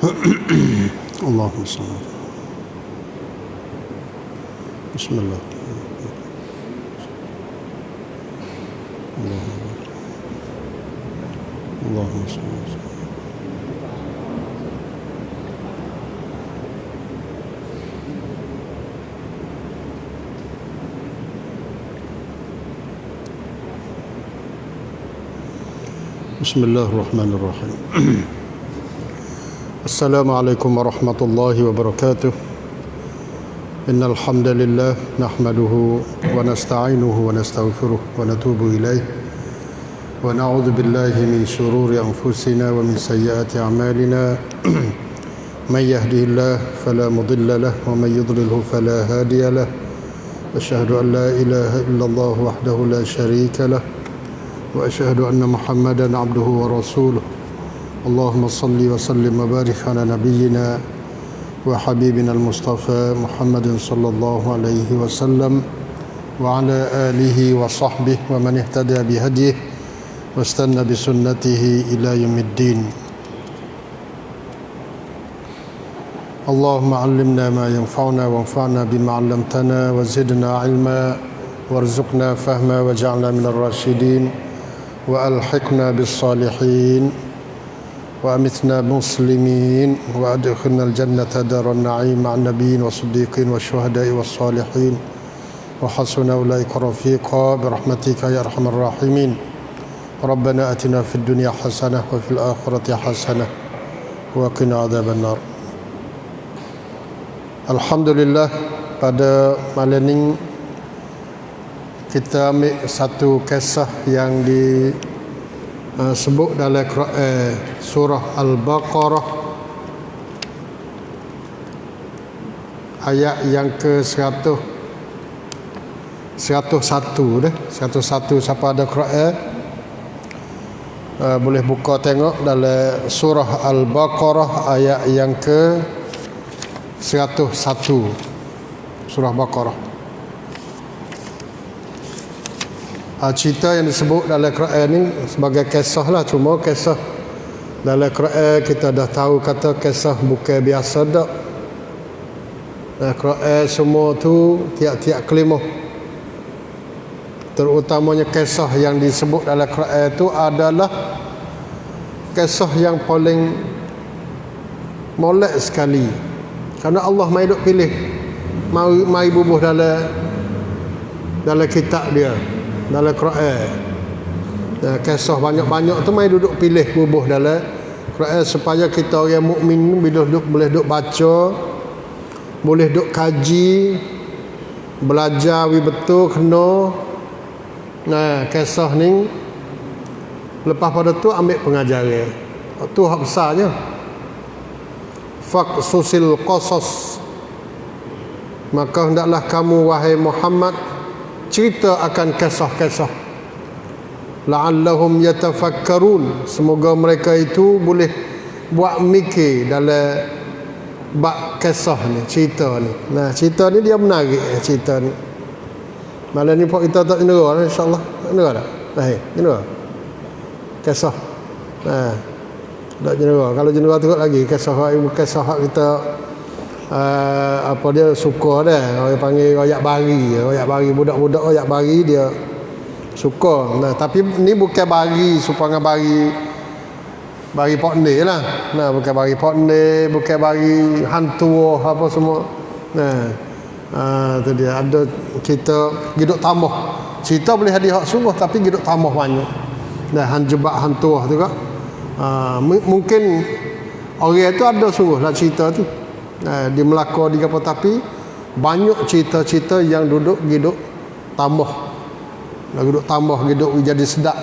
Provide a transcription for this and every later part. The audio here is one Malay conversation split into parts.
Allahumma salli. Bismillah. Allahumma salli. Bismillahirrahmanirrahim. Assalamualaikum warahmatullahi wabarakatuh. Innal hamdalillah nahmaduhu wa nasta'inuhu wa nastaghfiruh wa natubu ilaih wa na'udzu billahi min shururi anfusina wa min sayyiati a'malina. May yahdihillahu fala mudilla lahu wa may yudlilhu fala hadiya lahu. Asyhadu an la ilaha illallah wahdahu la syarika lahu wa asyhadu anna Muhammadan abduhu wa rasuluh. Allahumma salli wa sallim wa barik ala nabiyyina wa habibina al-mustafa Muhammadin sallallahu alaihi wasallam wa ala alihi wa sahbihi wa man ihtada bi hadihi wa istanna bi sunnatihi ila yaumiddin. Allahumma 'allimna ma yanfa'una wanfa'na bima 'allamtana wa zidna 'ilma warzuqna fahma waj'alna minar rasyidin وألحقنا بالصالحين وأمتنا مسلمين وأدخلنا الجنة دار النعيم مع النبيين والصديقين والشهداء والصالحين وحسن أولئك رفيقا برحمتك يا أرحم الراحمين. ربنا آتنا في الدنيا حسنة وفي الآخرة حسنة وقنا عذاب النار. Alhamdulillah, pada malam ini kita ambil satu kisah yang disebut dalam surah Al-Baqarah ayat yang ke 101 dah. 101 siapa ada Quran boleh buka tengok dalam surah Al-Baqarah ayat yang ke 101. Surah Baqarah. Cerita yang disebut dalam Quran ni sebagai kisah lah, cuma kisah dalam Quran kita dah tahu kata kisah bukan biasa dak. Quran semua tu tiap-tiap kalimah, terutamanya kisah yang disebut dalam Quran tu adalah kisah yang paling molek sekali, kerana Allah mai duk pilih, mai bubuh dalam kitab dia, dalam Quran. Kisah banyak-banyak tu mai duduk pilih bubuh dalam Quran supaya kita orang mukmin boleh duk baca, boleh duk kaji, belajar betul kena. Kisah ni lepas pada tu ambil pengajaran. Tu hak besarnya. Faqsusil qasas, maka hendaklah kamu wahai Muhammad cerita akan kisah-kisah, la'allahum yatafakkarun, semoga mereka itu boleh buat mikir dalam bab kisah ni, cerita ni. Cerita ni dia menarik, cerita ni. Malam ni pok kita tak jendera insya-Allah. Jendera tak? Jendera. Kisah. Tak jendera. Kalau jendera teruk lagi kisah kita apa dia suka dah, orang panggil royak bari budak-budak royak bari dia suka. Tapi ni bukan bari supaya bari potne lah. Bukan bari potne, bukan bari hantu apa semua. Tu dia ada kita hidup tambah. Cerita boleh ada hak sungguh tapi hidup tambah banyak. Hanjebak hantu tu kan. Mungkin orang tu ada sungguh lah cerita tu. Di Melaka di apa, tapi banyak cerita-cerita yang duduk hidup tambah hidup jadi sedap.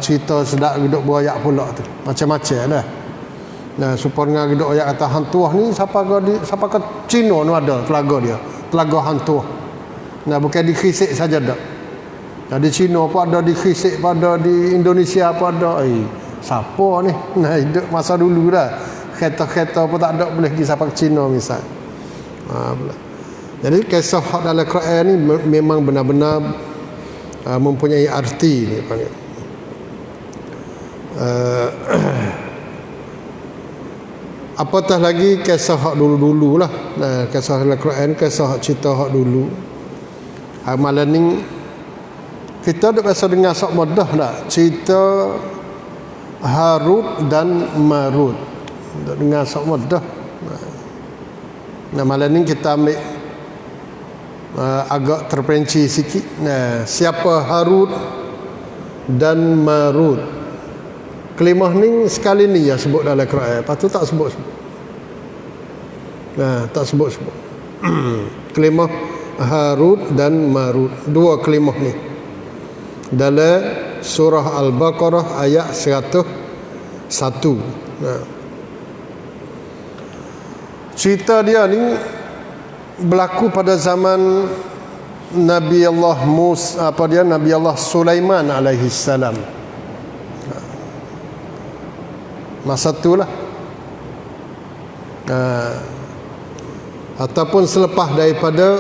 Cerita sedap hidup berayak pula tu macam-macam dah. Supaya hidup ayat kata hantuah ni siapa ke Cina ni ada telaga dia, telaga hantuah. Bukan di Krisik saja dak. Di Cina pun ada, di Krisik pun ada, di Indonesia pun ada. Siapa ni? Hidup masa dulu dah. Kereta-kereta pun tak ada boleh pergi sampai ke Cina misal. Jadi kisah dalam Quran ni memang benar-benar mempunyai arti ni panggil. apatah lagi kisah hak dulu-dulu lah. Kisah Al-Quran, kisah hak cerita hak dulu. Malam ni kita dah biasa dengar sok mudah tak cerita Harut dan Marut. Dah dengar sok mudah. Nah malam ni kita ambil agak terperinci sikit. Nah, siapa Harut dan Marut? Kelimah ni sekali ni ya sebut dalam Quran. Lepas tu tak sebut. Nah, tak sebut. Kelimah Harut dan Marut. Dua kelimah ni. Dalam surah Al-Baqarah ayat 101. Nah. Cerita dia ni berlaku pada zaman Nabi Allah Nabi Allah Sulaiman alaihi salam. Masa itulah ataupun selepas daripada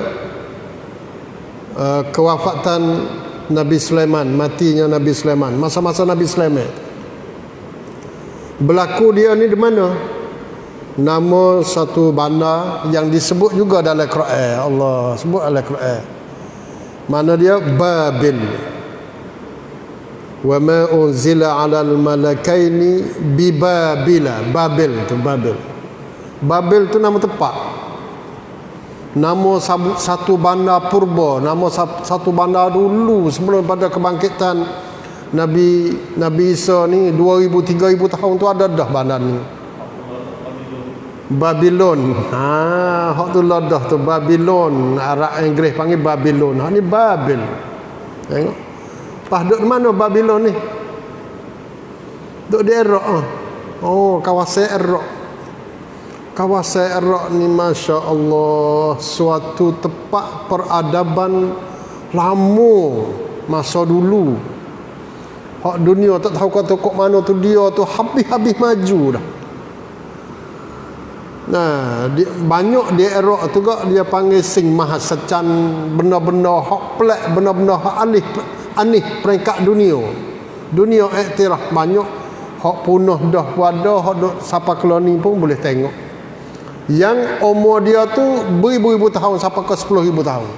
kewafatan Nabi Sulaiman, matinya Nabi Sulaiman, masa-masa Nabi Sulaiman. Berlaku dia ni di mana? Nama satu bandar yang disebut juga dalam Quran. Allah sebut dalam Quran. Mana dia? Babil. Wa ma unzila 'alal malakaini bi Babila. Babil tu Babil. Babil tu nama tempat. Nama satu bandar purba, nama satu bandar dulu sebelum pada kebangkitan Nabi Isa ni 2000-3000 tahun tu ada dah bandar ni. Babylon. Hak tu ladah tu Babylon. Arab Inggeris panggil Babylon. Ni Babil. Tengok. Pas duduk di mana Babylon ni? Duduk di Iraq. Oh, kawasan Iraq. Kawasan Iraq ni Masya Allah, suatu tempat peradaban lama masa dulu. Hak dunia tak tahu kata kok mana tu dia tu habis-habis maju dah. Nah, banyak di Iraq tu gak dia panggil sing mahasacan, benda-benda hak pelik, benda-benda hak aneh peringkat dunia. Dunia iktiraf banyak hak punah dah pada hak duk siapa koloni pun boleh tengok. Yang umur dia tu beribu-ribu tahun sampai ke 10,000 tahun.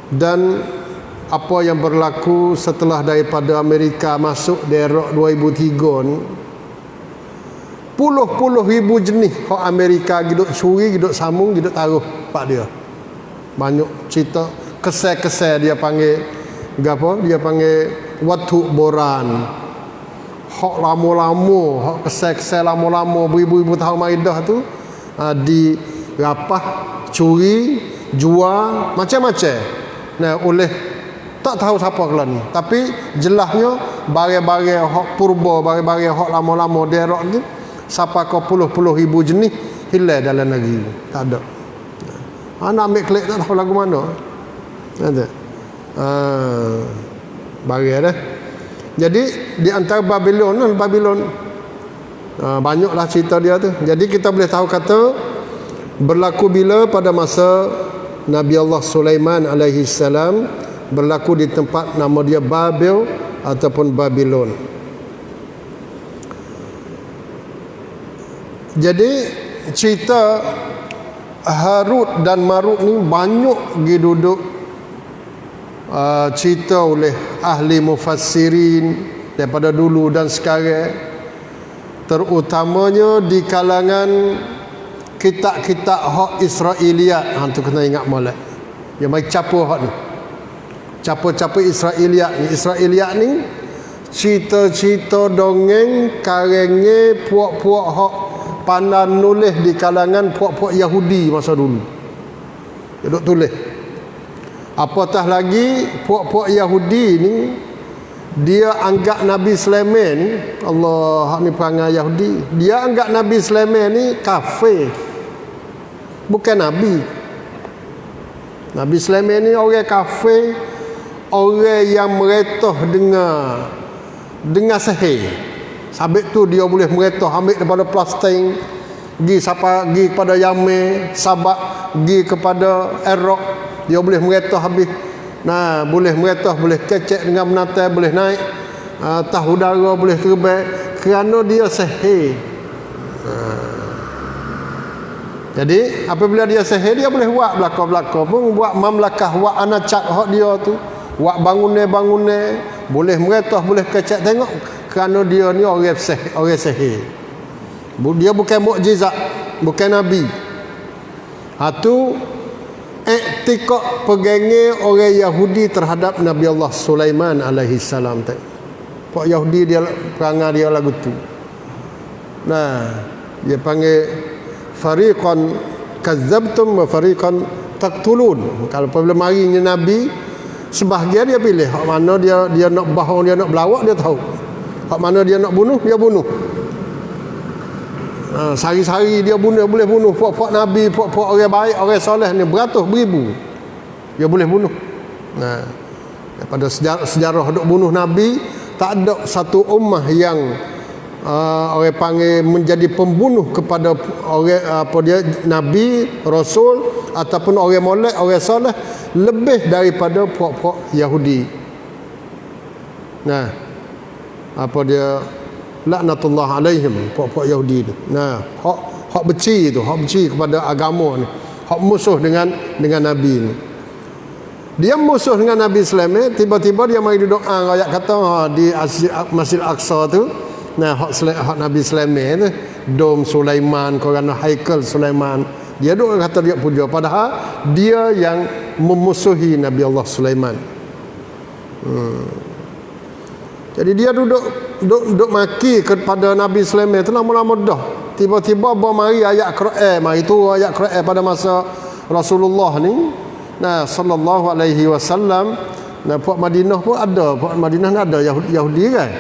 Dan apa yang berlaku setelah daripada Amerika masuk di Iraq 2003 ni, puluh ribu jenis hak Amerika giduk curi, giduk sambung, giduk taruh pak dia. Banyak cerita kesal-kesal dia panggil gapo? Dia panggil watu boran. Hak lama-lama, hak kesal-kesal lama-lama beribu-ribu tahun mari dah tu di rapah, curi, jual, macam-macam. Nah, oleh tak tahu siapa kelah ni. Tapi jelasnya barang-barang hak purba, barang-barang hak lama-lama di Iraq ni sampai ke puluh ribu jenis hilang dalam negeri. Tak ada. Nak ambil klik tak tahu lagu mana. Ada. Barang dah. Jadi di antara Babylon, banyaklah cerita dia tu. Jadi kita boleh tahu kata berlaku bila pada masa Nabi Allah Sulaiman alaihi salam, berlaku di tempat nama dia Babil ataupun Babylon. Jadi cerita Harut dan Marut ni banyak duduk cerita oleh ahli mufassirin daripada dulu dan sekarang, terutamanya di kalangan kitab-kitab hak Israiliyat. Tu kena ingat molek. Yang mai capo hak ni. Capo-capo Israiliyat ni. Israiliyat ni cerita-cerita dongeng karenge puak-puak hak pandai nulis di kalangan puak-puak Yahudi masa dulu. Dia duk tulis. Apatah lagi puak-puak Yahudi ni dia anggap Nabi Sulaiman ni, Allah ni perangai Yahudi, dia anggap Nabi Sulaiman ni kafir, bukan Nabi. Nabi Sulaiman ni orang kafir, orang yang meretah dengan sihir. Sabit tu dia boleh meretah, ambil daripada plastik, pergi kepada Yaman, Sabak, pergi kepada Iraq, dia boleh meretah habis. Nah, boleh meretah, boleh kecek dengan menatai, boleh naik tahu udara boleh terbang kerana dia sihir. Jadi apabila dia sihir, dia boleh buat belaka-belaka pun, buat mamlakah, buat anacat hak dia tu, buat bangunan-bangunan, boleh meretah, boleh kecek tengok, kerana dia ni orang sihir. Dia bukan mukjizat, bukan nabi. Tu iktikad pegangnya orang Yahudi terhadap Nabi Allah Sulaiman alaihi salam. Pak Yahudi dia perangai dia lagu tu. Nah, dia panggil fariqan kazzabtum wa fariqan taqtulun. Kalau apabila marinya Nabi, sebahagian dia pilih hak mana dia nak bohong, dia nak belawak, dia tahu. Hak mana dia nak bunuh, dia bunuh. Sehari-hari dia bunuh, boleh bunuh puak-puak Nabi, puak-puak orang baik, orang soleh ni beratus beribu. Dia boleh bunuh. Nah, daripada sejarah duk bunuh Nabi, tak ada satu ummah yang orang panggil menjadi pembunuh kepada orang nabi, rasul ataupun orang molek, orang soleh lebih daripada puak-puak Yahudi. Nah, laknatullah alaihim, puak-puak Yahudi tu. Nah, hak benci tu, hak benci kepada agama ni, hak musuh dengan nabi ni. Dia musuh dengan Nabi Sulaiman, tiba-tiba dia mari duduk ayat kata di Masjid Aqsa tu. Nah, hak Nabi Sulaiman tu, Dom Sulaiman, kerana Haikal Sulaiman. Dia duk kata dia puja, padahal dia yang memusuhi Nabi Allah Sulaiman. Jadi dia duduk maki kepada Nabi Sulaiman tu lama-lama dah. Tiba-tiba mari ayat Quran, mari tu ayat Quran pada masa Rasulullah ni. Nah, sallallahu alaihi wasallam. Nah, puak Madinah pun ada, puak Madinah ni ada Yahudi kan.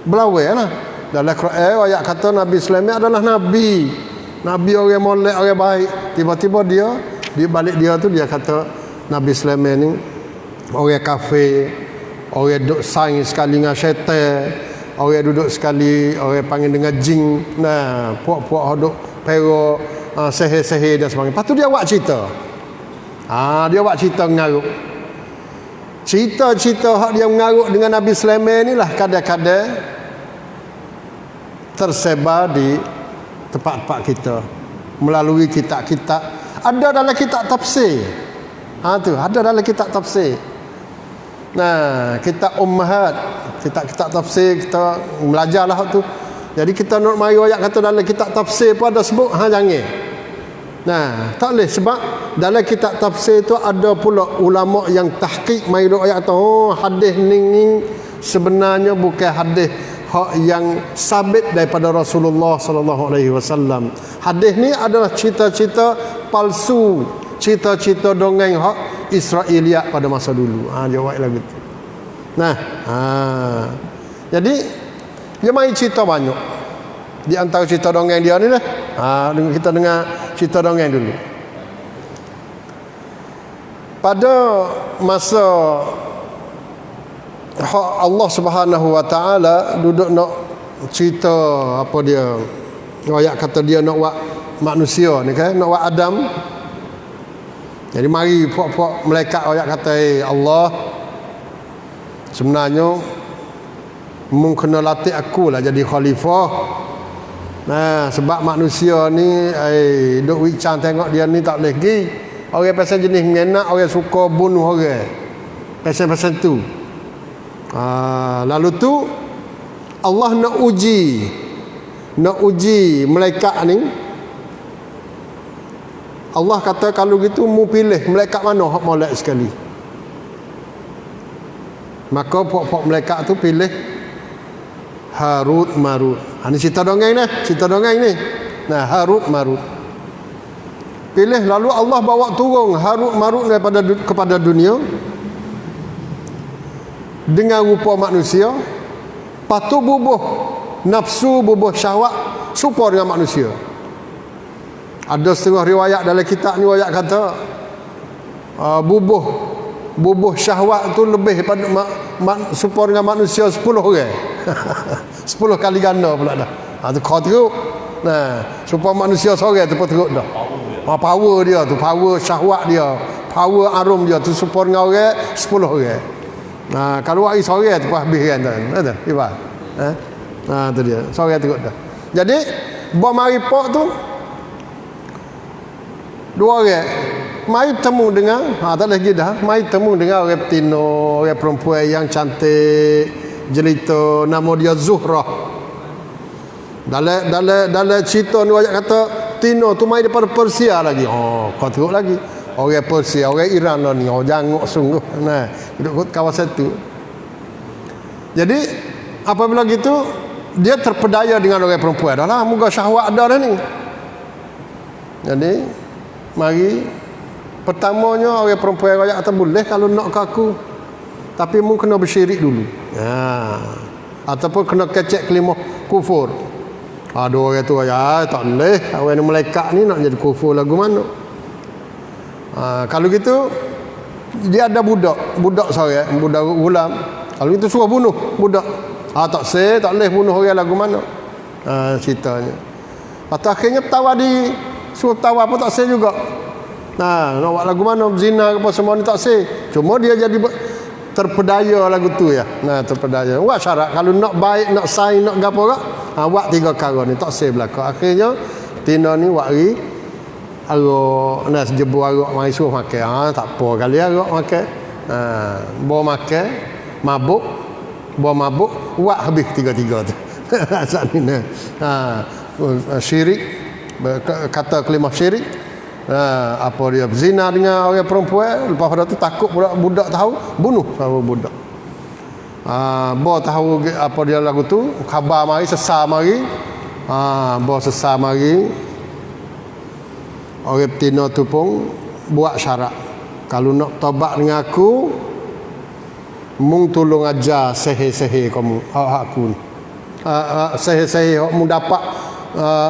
Belawai lah. Dalam Quran ayat kata Nabi Sulaiman adalah nabi. Nabi orang molek, orang baik. Tiba-tiba di balik dia tu dia kata Nabi Sulaiman ni orang kafir, orang duduk saing sekali dengan syaitan, orang duduk sekali orang panggil dengan jin. Nah, puak-puak duduk pero sihir-sihir dan sebagainya. Lepas tu dia buat cerita. Dia buat cerita mengarut. Cerita-cerita hak dia mengarut dengan Nabi Sulaiman ni lah kadang-kadang tersebar di tempat-tempat kita melalui kitab-kitab. Ada dalam kitab tafsir. Tu ada dalam kitab tafsir. Nah, kitab ummahat, kitab-kitab tafsir kita belajarlah tu. Jadi kita nak mari ayat kata dalam kitab tafsir pun ada sebut jangan. Nah, tak boleh sebab dalam kitab tafsir tu ada pula ulama yang tahqiq mari ayat kata hadis ni sebenarnya bukan hadis hak yang sabit daripada Rasulullah sallallahu alaihi wasallam. Hadis ni adalah cerita-cerita palsu, cerita-cerita dongeng hak Israiliyat pada masa dulu. Jawab lagu tu. Nah, jadi dia main cerita banyak. Di antara cerita dongeng dia ni lah. Kita dengar cerita dongeng dulu. Pada masa Allah Subhanahu wa taala duduk nak cerita apa dia, ayat kata dia nak buat manusia ni kan, nak buat Adam. Jadi mari puak-puak malaikat ayat kata Allah, sebenarnya mung kena latih aku lah jadi khalifah. Nah, sebab manusia ni duk wicang tengok dia ni tak boleh pergi. Orang pasal jenis mengenak, orang suka bunuh orang. Pasal-pasal tu. Lalu tu Allah nak uji malaikat ni. Allah kata kalau gitu mu pilih malaikat mana hak molek sekali. Maka puak-puak malaikat tu pilih Harut Marut. Ini cerita dongeng ni, cerita dongeng ni. Nah, Harut Marut. Pilih, lalu Allah bawa turun Harut Marut kepada dunia dengan rupa manusia. Patu bubuh nafsu, bubuh syahwat serupa dengan manusia. Ada setengah riwayat dalam kitab ni ayat kata bubuh syahwat tu lebih daripada serupa dengan manusia 10 orang. 10 kali ganda pula dah. Tu kau teruk. Nah, serupa manusia seorang tu pun teruk dah. Power dia tu, power syahwat dia, power arum dia tu serupa dengan orang 10 orang. Kalau wari sore tu pun habis kan tuan. Betul? Iba. Tu dia. Sore teruk dah. Jadi buah mari pok tu dua orang mari temu dengan tak lagi dah. Mari temu dengan orang petino, orang perempuan yang cantik, jelita, nama dia Zuhrah. Dalam cerita ni banyak kata Tino tu mai daripada Persia lagi. Kau teruk lagi. Orang Persia, orang Iran lah ni. Jangok sungguh. Nah, duduk kawasan tu. Jadi apabila gitu dia terpedaya dengan orang perempuan. Dah lah, moga syahwat ada dah ni. Jadi mari pertamanya orang perempuan banyak kata boleh kalau nak ke aku. Tapi mu kena bersyirik dulu. Ataupun kena kecek kelima kufur. Ada orang tu tak boleh. Orang ni malaikat ni nak jadi kufur lagu mana? Kalau gitu dia ada budak seorang, budak gulam. Kalau itu suruh bunuh budak. Tak boleh bunuh orang lagu mana? Ceritanya. Lepas akhirnya tawadi suruh tawa pun tak sah juga. Nak buat lagu mana, zina ke apa semua ni tak sah. Cuma dia jadi terpedaya lagu tu ya. Terpedaya. Buat syarat kalau nak baik, nak saing, nak gapo kak. Buat 3 perkara ni tak sah belaka. Akhirnya Tina ni wari arak nak jebu arak mari suruh makan. Tak apa kali arak makan. Bawa makan, mabuk, bawa mabuk, buat habis 3 tu. Saat ni syirik, kata kalimah syirik. Apa dia zina dengan orang perempuan, lepas pada tu takut budak tahu, bunuh sama budak. Bawa tahu apa dia lagu tu, khabar mari sesar mari. Bawa sesar mari. Orang betina tu pun buat syarat. Kalau nak tobat dengan aku, mung tolong ajar sihir-sihir kamu, aku ni. Sihir-sihir kamu dapat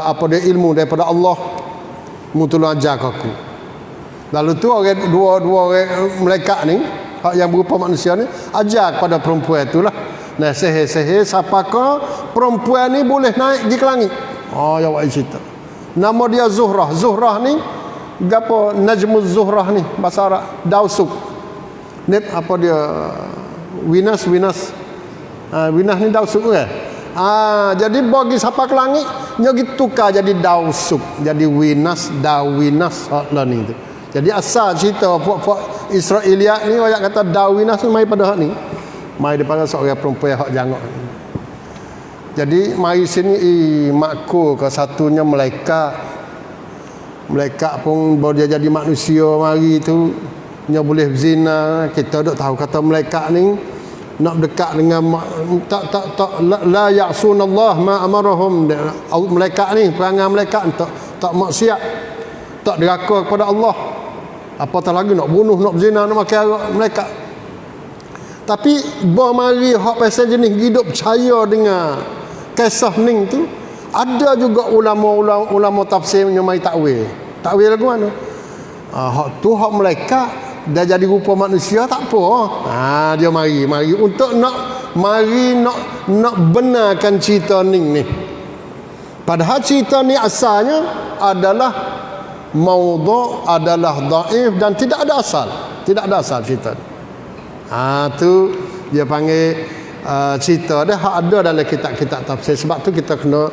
apa dia ilmu daripada Allah, mung tolong ajar aku. Lalu tu orang dua orang malaikat ni yang berupa manusia ni ajar kepada perempuan itulah. Nah, sihir-sihir siapakah perempuan ni boleh naik pergi ke langit. Ya awak cerita. Nama dia Zuhrah. Zuhrah ni gapo Najmuz Zuhrah ni bahasa Arab Dausuk. Ni apa dia Winas Winas ni Dausuk kan. Jadi bagi siapa ke langit nya tukar jadi Dausuk, jadi Winas Dawinas lah ni tu. Jadi asal cerita puak-puak Israeliat ni banyak kata Dawinas ni mai pada hak ni. Mai daripada seorang perempuan hak jangok. Jadi mari sini makku ke satunya malaikat. Malaikat pun baru dia jadi manusia mari tu nya boleh berzina. Kita dok tahu kata malaikat ni nak dekat dengan tak la ya'sunallah ma amarahum. Malaikat ni perangai malaikat tak maksiat, tak deraka kepada Allah. Apatah lagi nak bunuh, nak berzina, nak makan arak malaikat. Tapi bah mari hak pasal jenis hidup percaya dengan kisah ni tu, ada juga ulama tafsir yang mai takwil. Takwil lagu mana? Hak tu hak malaikat dah jadi rupa manusia tak apa. Dia mari untuk nak benarkan cerita ni. Padahal cerita ni asalnya adalah maudhu', adalah dhaif dan tidak ada asal. Tidak ada asal cerita. Tu dia panggil cerita dah ada dalam kitab-kitab tafsir. Sebab tu kita kena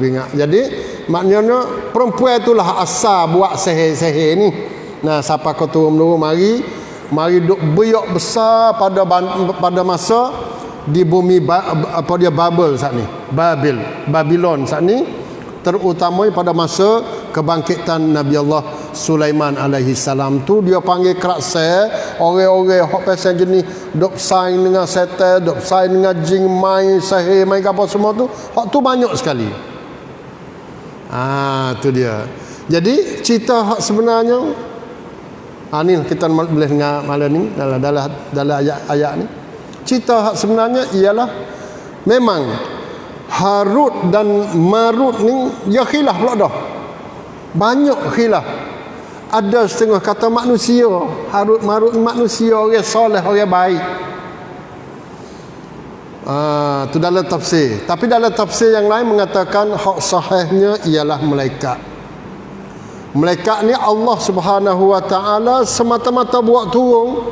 ingat. Jadi maknanya perempuan itulah asal buat sihir-sihir ni. Siapa kau turun mari duk beyok besar pada masa di bumi apa dia Babel saat ni. Babylon saat ni, terutamanya pada masa kebangkitan Nabi Allah Sulaiman alaihi salam tu, dia panggil kerasa orang-orang hok pasal jenis dok saing dengan setan, dok saing dengan jin, main sihir, main apa semua tu, hok tu banyak sekali. Tu dia. Jadi cerita hak sebenarnya ni kita boleh dengar malam ni dalam ayat ni. Cerita hak sebenarnya ialah memang Harut dan Marut ni ya khilaf pula dah. Banyak khilaf. Ada setengah kata manusia, Harut Marut manusia, orang soleh, orang baik. Tu dalam tafsir. Tapi dalam tafsir yang lain mengatakan hak sahihnya ialah malaikat. Malaikat ni Allah Subhanahu wa taala semata-mata buat turun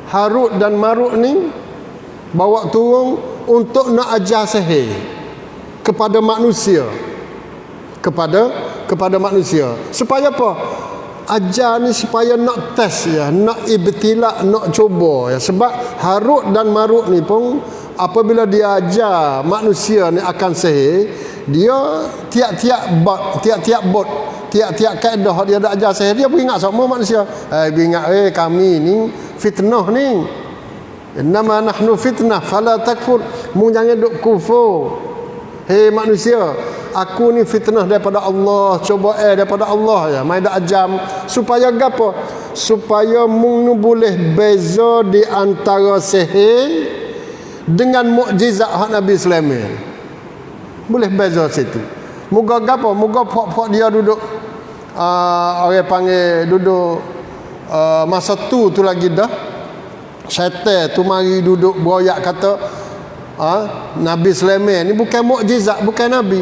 Harut dan Marut ni bawa turun untuk nak ajar sihir kepada manusia. Kepada manusia. Supaya apa? Ajar ni supaya nak test ya, nak ibtila, nak cuba ya. Sebab Harut dan Marut ni pun apabila dia ajar manusia ni akan sihir, dia tiap-tiap bot, tiap-tiap kaedah dia dah ajar sihir, dia beringat sama manusia. Beringat kami ni fitnah ni. Innama nahnu fitnah fala takfur. Mu jangan duk kufur. Hei manusia, aku ni fitnah daripada Allah, cuba daripada Allah ya. Mai dak ajam supaya gapo? Supaya mu boleh beza di antara sihir dengan mukjizat hak Nabi Sulaiman. Boleh beza situ. Moga gapo? Moga pok-pok dia duduk orang panggil duduk masa tu lagi dah. Syaitan tu mari duduk beroyak kata Nabi Sulaiman ni bukan mukjizat, bukan nabi.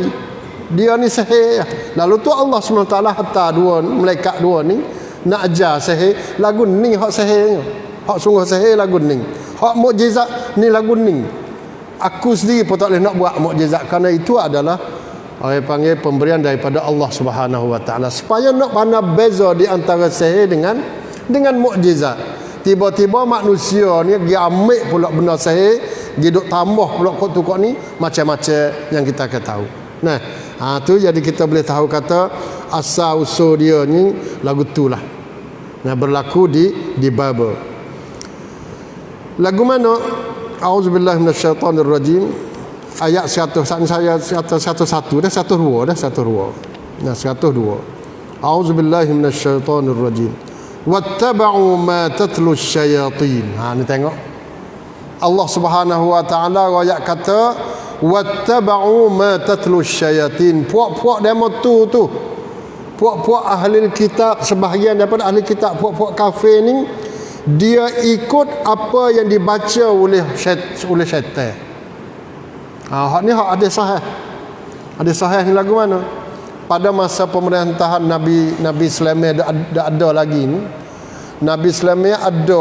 Dia ni sihir. Lalu tu Allah SWT hantar dua malaikat dua ni nak ajar sihir. Lagu ni hak sihirnya. Hak sungguh sihir lagu ni. Hak mukjizat ni lagu ni. Aku sendiri pun tak boleh nak buat mukjizat kerana itu adalah orang panggil pemberian daripada Allah Subhanahu Wa Taala. Supaya nak pandai beza di antara sihir dengan mukjizat. Tiba-tiba manusia ni dia ambil pula benda sihir, dia duk tambah pula kok ni macam-macam yang kita akan tahu. Nah, tu jadi kita boleh tahu kata asal usul dia ni lagu tulah. Nah, berlaku di Babel. Lagu mana? Auzubillahi minasyaitonir rajim. Ayat 101 dah 102. Nah, 102. Auzubillahi minasyaitonir rajim. Wattaba'u ma tatlu syayatin. Ni tengok. Allah Subhanahu Wa Taala royak kata wattaba'u ma tatlu syayatin. Puak-puak demo tu. Puak-puak ahli kitab, sebahagian daripada ahli kitab, puak-puak kafir ni dia ikut apa yang dibaca oleh syaitan. Hak ni hak ada sahih. Ada sahih ni lagu mana? Pada masa pemerintahan Nabi Sulaiman dah ada lagi ni. Nabi Sulaiman ada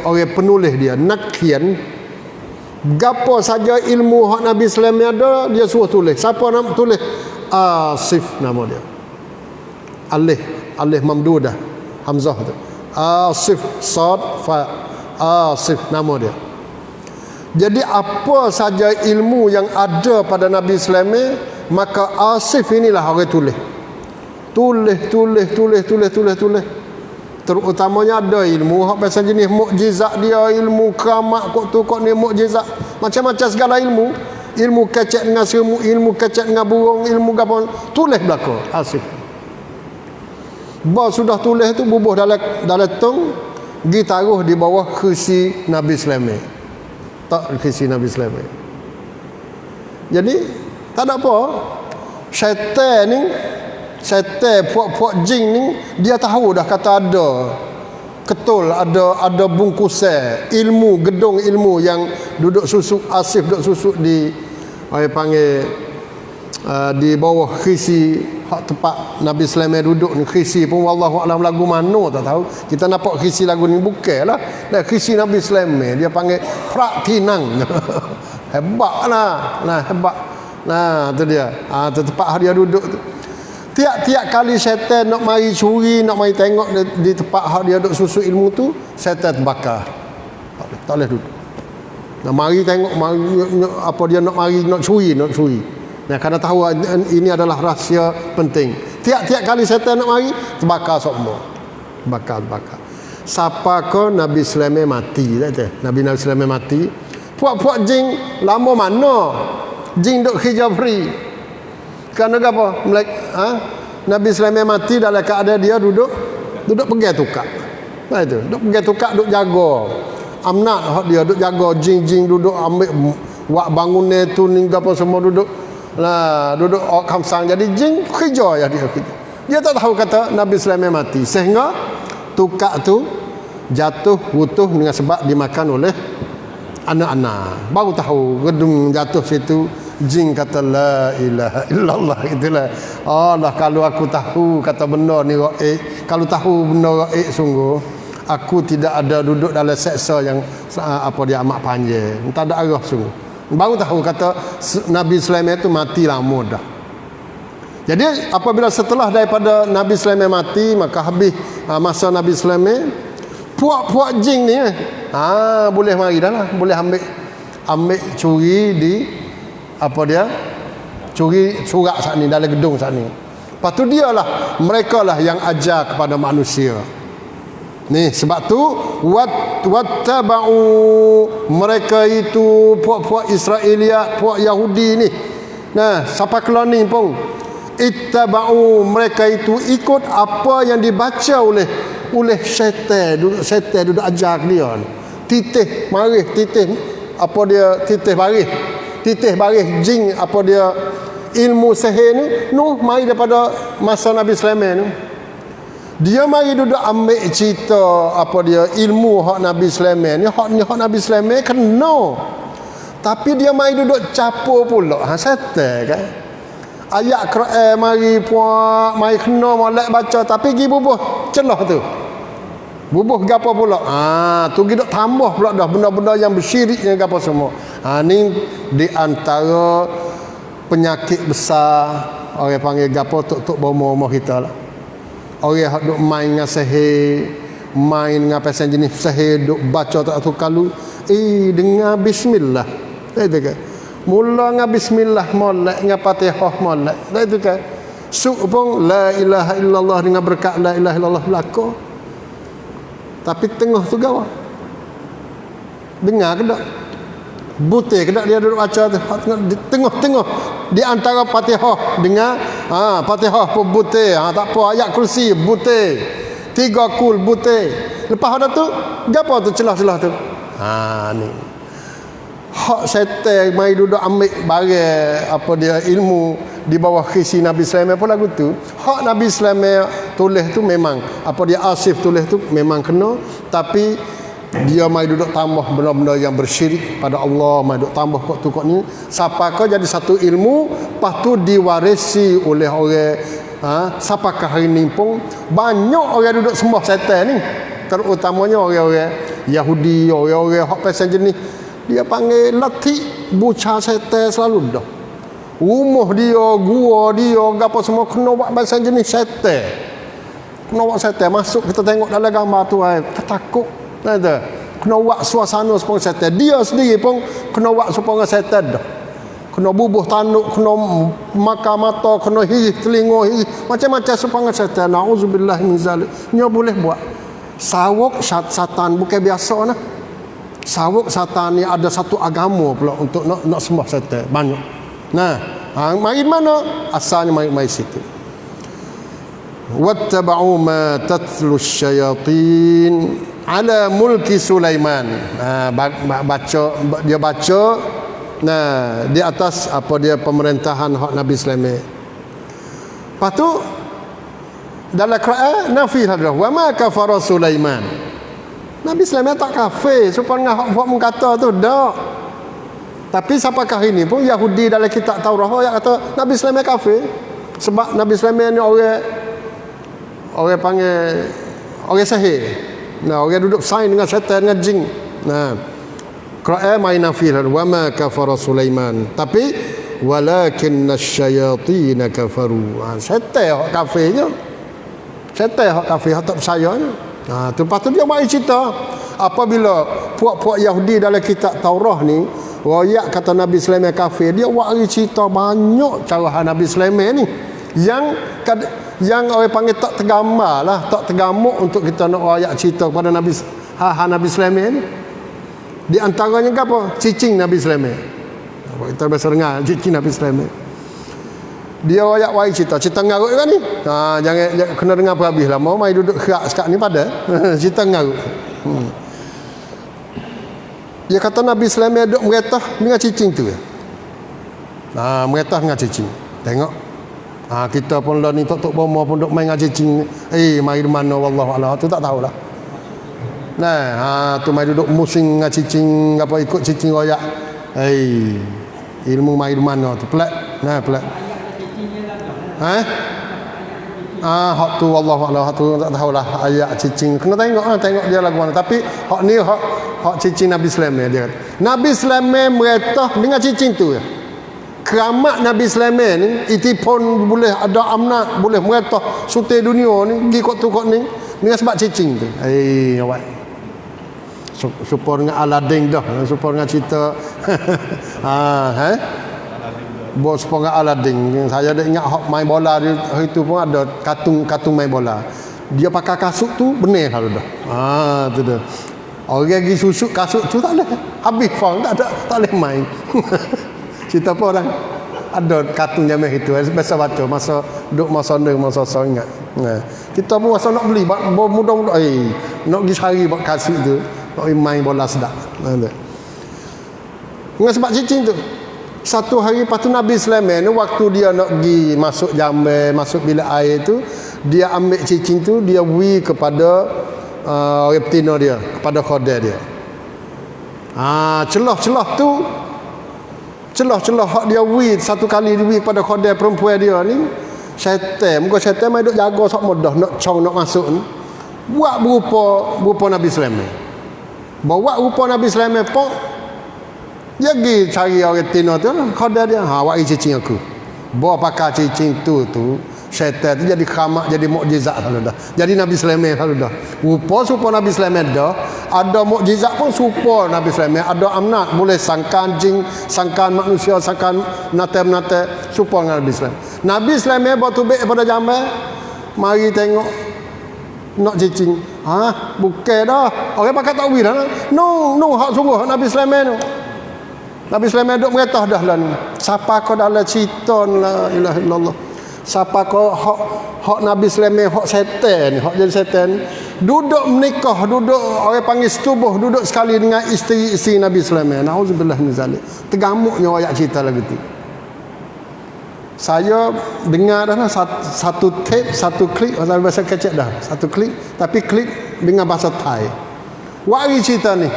orang penulis dia, nakian. Gapo saja ilmu hak Nabi Sulaiman ada, dia suruh tulis. Siapa nak tulis? Asif nama dia. Alif mamdudah, hamzah tu. Asif sad fa, Asif nama dia. Jadi apa saja ilmu yang ada pada Nabi Sulaiman, maka Asif inilah orang tulis. Tulis. Terutamanya ada ilmu hak pasal jenis mukjizat dia, ilmu keramat kok ni mukjizat. Macam-macam segala ilmu. Ilmu kecek dengan semut, ilmu kecek dengan burung, ilmu apa, tulis belaka Asif. Sudah tulis tu bubuh dalam tong, pergi taruh di bawah kursi Nabi Sulaiman. Tak kursi Nabi Sulaiman. Jadi tak ada apa. Syaitan puak-puak jin ni dia tahu dah kata ada ketul, ada bungkusan ilmu, gedung ilmu yang duduk susuk Asif duduk susuk di orang panggil di bawah kursi hak tempat Nabi Sulaiman duduk ni. Kursi pun wallahu alam lagu mana tak tahu. Kita nampak kursi lagu ni bukanlah dah kursi Nabi Sulaiman, dia panggil Pratinang. Hebatlah. Hebat. Tu dia. Tu tempat dia duduk tu. Tiap-tiap kali syaitan nak mari curi, nak mari tengok di tempat hak dia duduk susu ilmu tu, syaitan terbakar. Tak boleh duduk. Nak mari tengok, apa dia nak mari, nak curi. Nah, kerana tahu ini adalah rahsia penting. Tiap-tiap kali syaitan nak mari, terbakar semua. Bakar. Siapa ke Nabi Sulaiman mati, Nabi Sulaiman mati. Puak-puak jin lama mana? Jin duk hijab free. Kerana apa? Nabi Sulaiman mati dalam keadaan dia duduk pegang tukak. Nah itu, duduk pegang tukak, duduk jaga. Amnat hak dia duduk jaga jin-jin duduk ambil buat bangunan tu ni apa semua duduk. Duduk kamsang jadi jin kerja ya dia. Dia tak tahu kata Nabi Sulaiman mati sehingga tukak tu jatuh butuh dengan sebab dimakan oleh anak-anak. Baru tahu gedung jatuh situ, jin kata la ilaha illallah, itulah. Allah, kalau aku tahu kata benda ni raib, kalau tahu benda raib sungguh, aku tidak ada duduk dalam seksa yang apa dia amat panjang. Tak ada arah sungguh. Baru tahu kata Nabi Sulaiman itu mati lama dah. Jadi apabila setelah daripada Nabi Sulaiman mati, maka habis masa Nabi Sulaiman, puak-puak jin ni boleh mari dah lah, boleh ambil curi di apa dia, curi surat saat ni dalam gedung saat ni. Lepas tu dialah, mereka lah yang ajar kepada manusia. Ni sebab tu wattaba'u, mereka itu puak-puak Israeliat, puak Yahudi ni. Nah, siapa kloning pun ittaba'u, mereka itu ikut apa yang dibaca oleh syaitan duduk ajar dia. Titih marih, titih apa dia, titih baris jin apa dia, ilmu sihir ni mari daripada masa Nabi Sulaiman ni. Dia mari duduk ambil cerita apa dia, ilmu hak Nabi Sulaiman ni, hak Nabi Sulaiman kena. Tapi dia mari duduk capur pula syaitan kan. Ayat Quran mari puak, mari kena molek baca, tapi pergi bubuh celah tu. Bubuh gapo pula? Tu kita tambah pula dah benda-benda yang bersyirik dengan gapo semua. Ni di antara penyakit besar orang panggil gapo tok bomo kita lah. Orang hak duk main dengan sihir, main dengan pasal jenis sihir, duk baca tak tu kalau dengar bismillah. Itu kan. Mula dengan bismillah molek, dengan Fatihah molek. Itu kan. Suk pun la ilaha illallah, dengan berkat la ilaha illallah belaka. Tapi tengah tu gawa. Dengar ke tak? Butir ke tak dia duduk baca tu? Tengah-tengah di antara Fatihah dengan Fatihah pun butir. Tak apa, ayat kursi butir. 3 kul butir. Lepas ada tu, gapo tu celah-celah tu? Ni. Hak syaitan mai duduk ambil barang apa dia, ilmu di bawah khisi Nabi Sulaiman pun lagu tu. Hak Nabi Sulaiman tulis tu memang apa dia, Asif tulis tu memang kena, tapi dia mai duduk tambah benda-benda yang bersyirik pada Allah, mai duduk tambah kok tu kok ni, siapakah jadi satu ilmu, lepas tu diwarisi oleh orang siapakah hari ni pun banyak orang duduk sembah syaitan ni, terutamanya orang-orang Yahudi, orang-orang hak pasal jenis dia panggil lati buca syaitan selalu dah. Rumah dia, gua dia, apa semua kena buat bahasa jenis syaitan. Kena buat syaitan. Masuk kita tengok dalam gambar tu, takut. Kena buat suasana supaya syaitan. Dia sendiri pun kena buat supaya syaitan dah. Kena bubuh tanduk, kena makan mata, kena hirih telinga, hirih macam-macam supaya syaitan. Na'udzubillah min zalik. Dia boleh buat. Sawuk syaitan bukan biasa nah. Sawuk syaitan ni ada satu agama pula untuk nak sembah syaitan banyak. Mari mana asalnya, mari situ. Wattaba'u ma tatlu syayatin ala mulki Sulaiman. Dia baca di atas apa dia, pemerintahan hak Nabi Sulaiman. Lepas tu dalam Quran nafi hadrah wa ma kafara Sulaiman. Nabi Sulaiman tak kafir supaya hak mengkata tu dak. Tapi siapakah ini pun Yahudi dalam kitab Taurat yang kata Nabi Sulaiman kafir, sebab Nabi Sulaiman ni orang panggil orang sihir. Orang duduk saing dengan syaitan, dengan jin. Quran main nafi wa ma kafara Sulaiman, tapi walakinna syayatin kafaru. Syaitan hak kafirnya. Syaitan hak kafir, hak tak percayanya. Lepas tu dia mari cerita apabila puak-puak Yahudi dalam kitab Taurat ni royak kata Nabi Sulaiman kafir, dia mari cerita banyak cara Nabi Sulaiman ni yang orang panggil tak tergambar lah, tak tergamuk untuk kita nak royak cerita kepada Nabi Sulaiman ni. Di antaranya apa? Cicing Nabi Sulaiman. Kita biasa dengar cicing Nabi Sulaiman. Dia royak wai cerita ngarut kan ni. Jangan kena dengar berhabis lah. Mau mai duduk kerak sekat ni pada cerita ngarut. Dia kata Nabi Sulaiman duduk meretah dengan cicing tu. Meretah dengan cicing. Tengok. Kita pun lah ni tok bomo pun duduk main dengan cicing. Mai di mana wallahu a'lam. Tu tak tahulah. Tu mai duduk musing dengan cicing, apa ikut cicing royak. Ilmu mai di mana tu. Pelat. Pelat. hak tu wallahu a'lam, hak tu tak tahulah ayat cicing. Kena tengok dia lagu mana. Tapi hak ni hak cicing Nabi Sulaiman dia kata. Nabi Sulaiman meretah dengan cicing tu ya. Keramat Nabi Sulaiman ni itipun boleh ada amanat, boleh meretah sutai dunia ni pergi kok tu kok ni dengan sebab cicing tu. Awak supaya dengan Aladdin dah, supaya dengan cerita bos supaya dengan Aladdin. Saya ada ingat hak main bola dia, hari tu pun ada kartun main bola. Dia pakai kasut tu benar lalu dah. Tu dah. Orang pergi susuk kasut tu tak boleh. Habis fang tak boleh main. Cerita apa orang? Ada kartun zaman itu biasa baca masa duk masa ingat. Kita pun masa nak beli mudah-mudah nak pergi cari buat kasut tu. Main bola sedap. Dengan sebab cicing tu. Satu hari lepas tu Nabi Sulaiman ni waktu dia nak pergi masuk jamban, masuk bilik air tu, dia ambil cicing tu, dia beri kepada orang betina dia, kepada khodar dia. Celah-celah tu, celah-celah hak dia beri satu kali dia beri kepada khodar perempuan dia ni, syaitan, muka syaitan mai duk jaga sok mudah nak cong nak masuk ni. Buat berupa Nabi Sulaiman. Bawa rupa Nabi Sulaiman pun dia pergi cari orang tina tu, khodar dia, wak cicing aku. Bawa pakai cicing tu syaitan tu jadi keramat, jadi mukjizat kalau dah. Jadi Nabi Sulaiman kalau dah. Rupa Nabi Sulaiman dah, ada mukjizat pun serupa Nabi Sulaiman, ada amanat boleh sangkan jin, sangkan manusia, sangkan nate-nate serupa dengan Nabi Sulaiman. Nabi Sulaiman buat tubik pada jamban, mari tengok nak cicing. Bukan dah. Orang pakai takwil dah. No, hak sungguh Nabi Sulaiman tu. Nabi Sulaiman duk meretah dah lah ni. Siapa kau dalam cerita la ilaha illallah. Siapa kau hak Nabi Sulaiman, hak setan, hak jadi setan. Duduk menikah, duduk orang panggil setubuh, duduk sekali dengan isteri-isteri Nabi Sulaiman. Nauzubillah min zalik. Tergamuknya ayat cerita lagu tu. Saya dengar dah lah satu tape, satu klik, bahasa kecek dah. Satu klik, tapi klik dengan bahasa Thai. Wari cerita ni.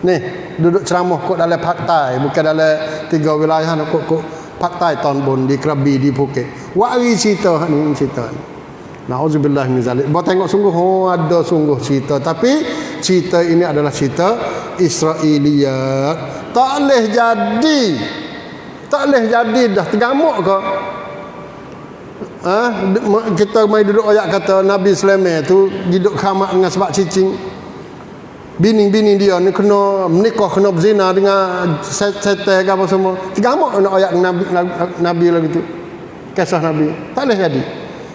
Ni, duduk ceramah kok dalam Pak Thai, bukan dalam 3 wilayah kok Pak Thai Ton Bun di Krabi di Phuket. Wari cerita ni. Nauzubillah min zalik. Bawa tengok sungguh ada sungguh cerita, tapi cerita ini adalah cerita Israiliyat. Tak boleh jadi dah tergamuk ke? Kita mai duduk ayat kata Nabi Sulaiman tu hidup keramat dengan sebab cicing. Bini-bini dia ni kena menikah, kena berzina dengan setan ke apa semua. Tergamuk nak ayat Nabi lagi tu. Kisah Nabi. Tak boleh jadi.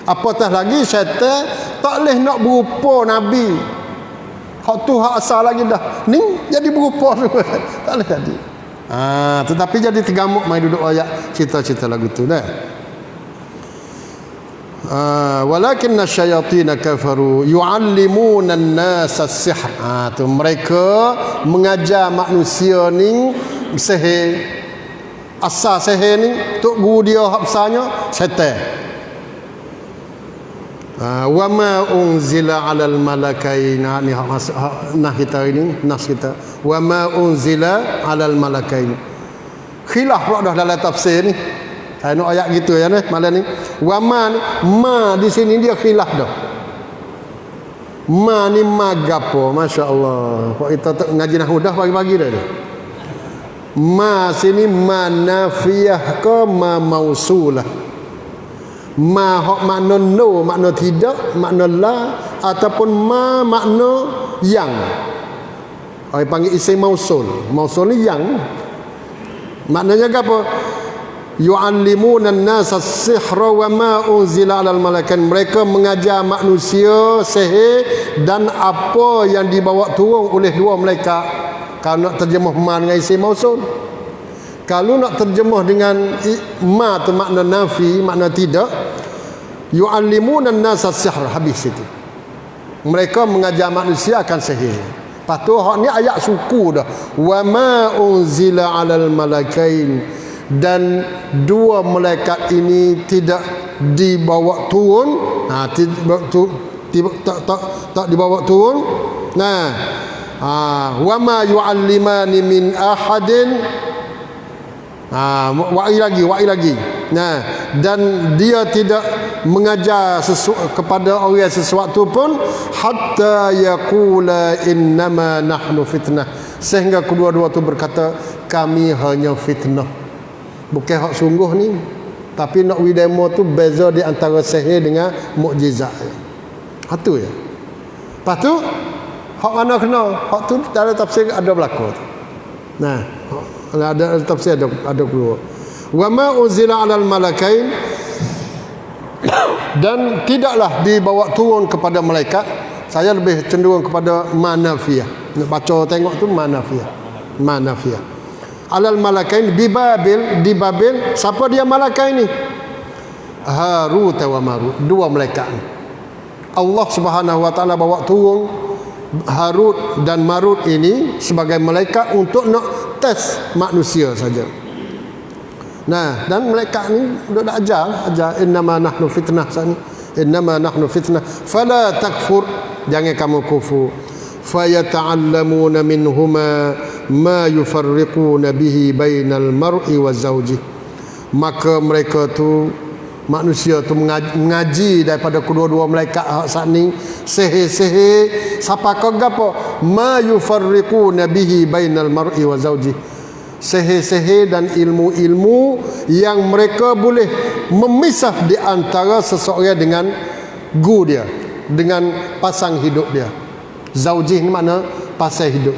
Apatah lagi syaitan tak boleh nak berupa Nabi. Hak tu hak asal lagi dah. Ni jadi berupa tu. Tak boleh jadi. Tetapi jadi tergamuk mai duduk ayat cerita-cerita lagu tu dah. Walakinna syayatin kafaru yu'allimuna an-nasa as-sihr. Tu mereka mengajar manusia ni sihir. Asal sihir ni tok guru dia hak besarnya syaitan. Wa ma unzila 'alal malakain. Ni hak masuk nah kita ini, nas kita. Wa ma unzila 'alal malakain. Khilaf pula dah dalam tafsir ni. Saya nak ayat gitu ya ni malam ni. Wa ma di sini dia khilaf dah. Ma ni ma gapo, masya-Allah. Kok kita ngaji nahwu dah pagi-pagi dah ni. Ma sini ma nafiyah ke ma mausulah. Ma hak makna no, makna tidak, makna la, ataupun ma makna yang. Orang panggil isim mausul. Mausul ni yang. Maknanya apa? Yu'allimuna an-nasa as-sihra wa ma unzila 'alal malaikain. Mereka mengajar manusia sihir dan apa yang dibawa turun oleh dua malaikat. Kalau nak terjemah ma dengan isim mausul. Kalau nak terjemah dengan ma tu makna nafi, makna tidak, yu'allimuna an-nasa as-sihr, habis itu. Mereka mengajar manusia akan sihir. Lepas tu hak ni ayat suku dah. Wa ma unzila 'alal malaikain, dan dua malaikat ini tidak dibawa turun. Tak dibawa turun. Wa ma yu'allimani min ahadin. Wa'i lagi. Dan dia tidak mengajar kepada orang sesuatu pun, hatta yaqula innama nahnu fitnah, sehingga kedua-dua tu berkata kami hanya fitnah. Bukan hak sungguh ni, tapi nak widemo tu beza di antara sihir dengan mukjizat. Hatu ya. Lepas tu hak mana kena? Hak tu dalam tafsir ada berlaku tu. Nah, ada tafsir ada keluar. Wa ma unzila 'alal malakain, dan tidaklah dibawa turun kepada malaikat. Saya lebih cenderung kepada manafiyah. Nak baca tengok tu manafiyah. 'Alal malakain di Babil. Siapa dia malaikat ini? Harut wa Marut, dua malaikat ni. Allah Subhanahu wa taala bawa turun Harut dan Marut ini sebagai malaikat untuk nak test manusia saja. Nah, dan malaikat ni dah ajar innama nahnu fitnah sani. Innama nahnu fitnah fala takfur, jangan kamu kufur. Fayata'allamuna minhuma ma yufarriquna bihi bainal mar'i wa zawji. Maka mereka tu manusia tu mengaji daripada kedua-dua malaikat hak saat ni sihir-sihir siapa kau gapo ma yufarriquna bihi bainal mar'i wa zawji, sihir-sihir dan ilmu-ilmu yang mereka boleh memisah di antara seseorang dengan dia, dengan pasang hidup dia. Zaujih ni makna pasang hidup,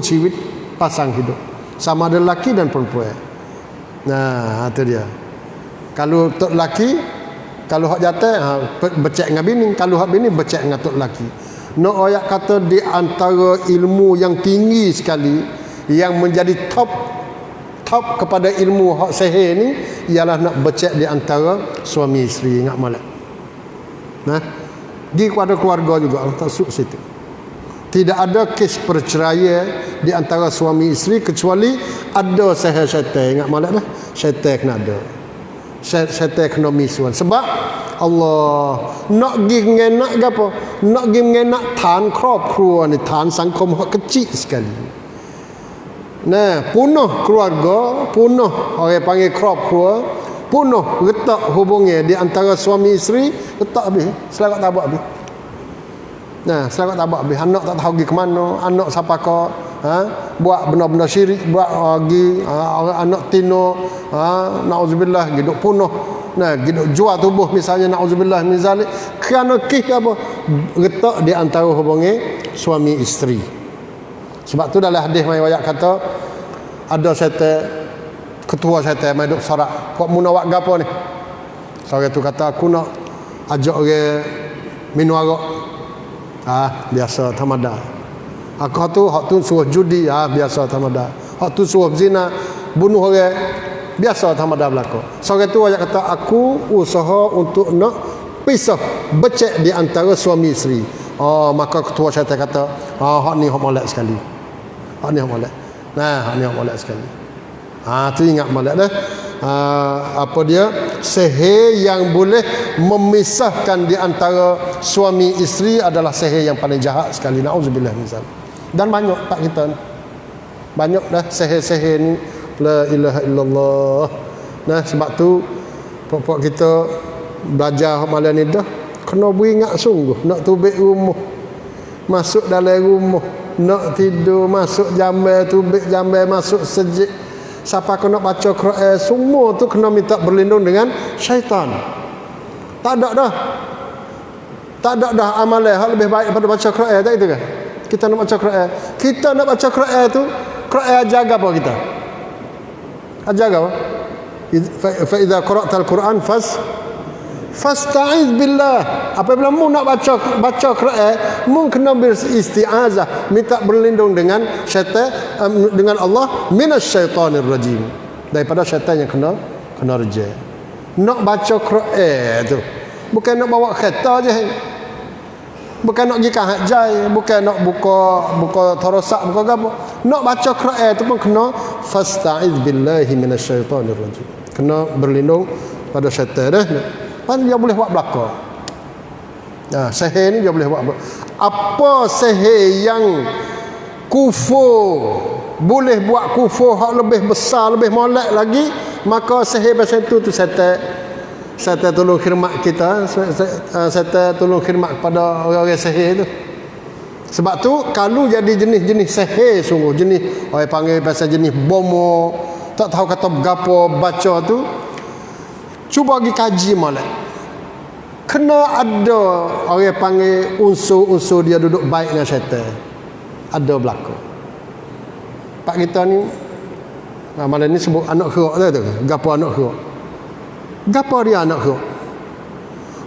ciwit pasang hidup, sama ada lelaki dan perempuan. Nah, itu dia. Kalau tok lelaki, kalau hak jatah becek dengan bini, kalau hak bini becek dengan tok lelaki. Nak ayat kata di antara ilmu yang tinggi sekali yang menjadi top kepada ilmu hak sihir ni ialah nak becek di antara suami isteri. Ingat malak. Nah, di kepada keluarga juga tak suk situ. Tidak ada kes perceraian di antara suami isteri kecuali ada sihir syaitan. Ingat malak dah. Syaitan kena ada. Syaitan kena misuan. Sebab Allah nak pergi mengenak ke apa? Nak pergi mengenak tan cropcrew ni, tan sangkom hak kecil sekali. Nah, punuh keluarga, punuh orang panggil cropcrew, punuh retak hubungnya di antara suami isteri, retak habis. Selarat tabak habis. Nah, selarat tabak habis. Anak tak tahu pergi ke mana, anak siapa kau, buat benda-benda syirik, buat pergi anak tino, nauzubillah hidup punuh. Nah, hidup jual tubuh misalnya, nauzubillah min zalik, kerana kih apa? Retak di antara hubungnya suami isteri. Sebab tu dalam hadis mai wayak kata ada syaitan, ketua syaitan mai duk sorak, "Kau mun awak gapo ni?" Seorang tu kata, "Aku nak ajak orang minum arak." Biasa tamada. Hak tu suruh judi, biasa tamada. Hak tu suruh zina, bunuh orang, biasa tamada berlaku. Seorang tu wayak kata, "Aku usaha untuk nak pisah, becek di antara suami isteri." Maka ketua syaitan kata, hak ni hak molek sekali. Hak ni hak molek. Nah, hak ni hak molek sekali. Tu ingat molek dah. Apa dia? Sihir yang boleh memisahkan di antara suami isteri adalah sihir yang paling jahat sekali. Nauzubillah min zalik. Dan banyak tak kita ni. Banyak dah sihir-sihir ni. La ilaha illallah. Nah, sebab tu pokok kita belajar malam ni dah kena beringat sungguh nak tubik rumah, masuk dalam rumah, nak tidur masuk jambai, tubik jambai, masuk sejid. Siapa kena baca Quran, semua tu kena minta berlindung dengan syaitan. Tak ada dah amalan hal lebih baik daripada baca Quran, tak itu kan? Kita nak baca Quran. Kita nak baca Quran tu, Quran ajar apa kita? Ajar apa? Fa idza qara'tal Quran fasta'iz billah. Apabila mu nak baca Quran, mu kena beristiazah, minta berlindung dengan syaitan, dengan Allah, minasyaitonir rajim, daripada syaitan yang kena reject. Nak baca Quran tu bukan nak bawa kereta je, bukan nak pergi kahak jai, bukan nak buka torosak, buka apa. Nak baca Quran tu pun kena fasta'iz billahi minasyaitonir rajim, kena berlindung pada syaitan dah. Kan dia boleh buat belaka. Sihir ni dia boleh buat. Apa sihir yang kufur, boleh buat kufur hak lebih besar, lebih molek lagi, maka sihir macam tu syaitan serta tolong khidmat kita, serta tolong khidmat kepada orang-orang sihir tu. Sebab tu kalau jadi jenis-jenis sihir sungguh, jenis orang panggil pasal jenis bomo, tak tahu kata berapa baca tu, cuba pergi kaji molek. Kena ada orang panggil unsur-unsur dia duduk baik dengan syaitan. Ada berlaku. Pak kita ni malam ni sebut anak kerok tu. Gapo anak kerok? Gapo dia anak kerok?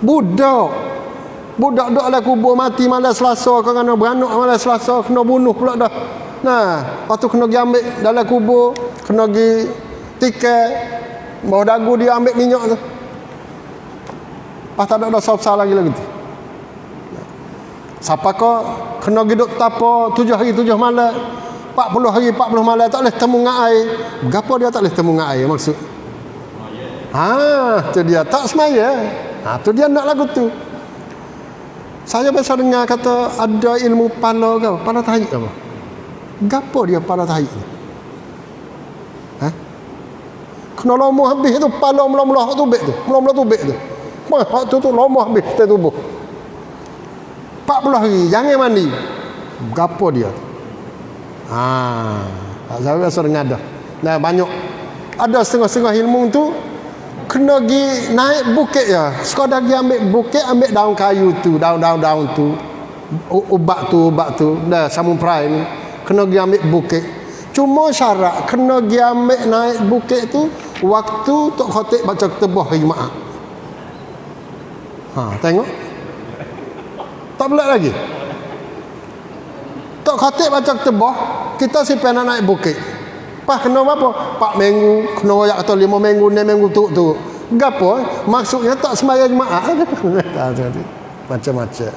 Budak duduk dalam kubur mati malam Selasa, kerana beranak malam Selasa kena bunuh pula dah. Nah, lepas tu kena pergi ambil dalam kubur, kena pergi tikai bawah dagu dia ambil minyak tu. Lepas tak ada dosa besar lagi tu. Siapa kau kena pergi duduk tapa 7 hari 7 malam, 40 hari 40 malam tak boleh temu dengan air. Gapo dia tak boleh temu dengan air maksud? Tu dia tak semaya. Tu dia nak lagu tu. Saya biasa dengar kata ada ilmu pala kau, pala tahi apa? Gapo dia pala tahi? Kena lama habis tu pala mula-mula hak tubik tu. Mula-mula tubik tu. Hak tu lama habis tu tubuh. 40 hari jangan mandi. Gapo dia? Saya biasa dengar dah. Nah, banyak ada setengah-setengah ilmu tu kena pergi naik bukit ya. Sekadar pergi ambil bukit, ambil daun kayu tu, daun-daun tu, ubat tu, dah samurai ni. Kena pergi ambil bukit. Cuma syarat kena pergi ambil naik bukit tu waktu Tok Khatib baca ketubah hari Jumaat. Tengok. Tak boleh lagi. Tok Khatib baca ketubah, kita simpan nak naik bukit. Pas kena apa? 4 minggu, kena royak atau 5 minggu, 6 minggu tu. Gapo? Maksudnya tak sembahyang Jumaat. Macam-macam.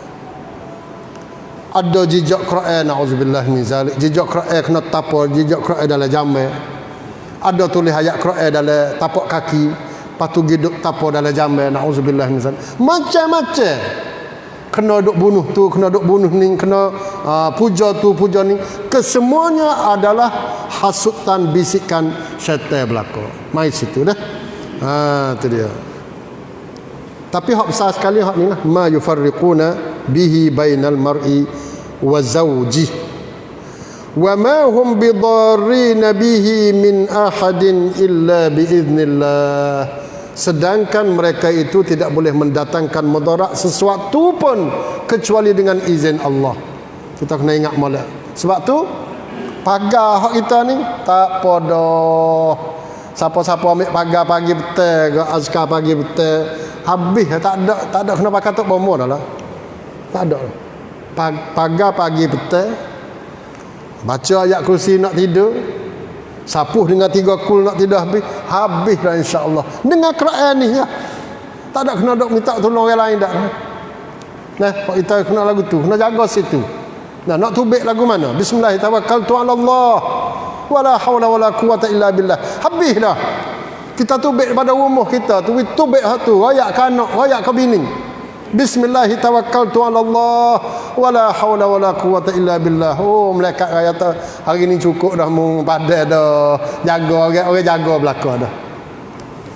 Ada jejak Quran, nauzubillah min zalik. Jejak Quran kena tapal, jejak Quran dalam jamai. Ada tulis ayat Quran dalam tapak kaki, patu giduk tapal dalam jamai, nauzubillah min zalik. Macam-macam. Kena duk bunuh tu, kena duk bunuh ni, kena puja tu, puja ni. Kesemuanya adalah hasutan bisikan syaitan berlaku. Mai situ dah. Tu dia. Tapi hak besar sekali hak ni lah. Ma yufarriquna bihi bainal mar'i wa zawji. Wa ma hum bidarrin bihi min ahadin illa biiznillah. Sedangkan mereka itu tidak boleh mendatangkan mudarat sesuatu pun kecuali dengan izin Allah. Kita kena ingat molek. Sebab tu pagar hak kita ni tak podoh. Siapa-siapa ambil pagar pagi betul ke azkar pagi betul, habis tak ada kena pakai tok bomo dah lah. Tak ada. Pagar pagi betul, baca ayat kursi nak tidur, sapuh dengan 3 kul nak tidur habis dah insya-Allah. Dengan Quran ni ya. Tak ada kena dok minta tolong orang lain dak. Nah, kita kena lagu tu, kena jaga situ. Nah, nak tubik lagu mana? Bismillahirrahmanirrahim. Allah. Wala haula wala quwata illa billah. Habis dah. Kita tubik pada rumah kita, tubik hak tu, royak ke anak, royak ke bini. Bismillahirrahmanirrahim. Allah. Wala haula wala quwata illa billah. Oh, malaikat kata hari ni cukup dah mung padat dah. Jaga orang jaga belaka dah.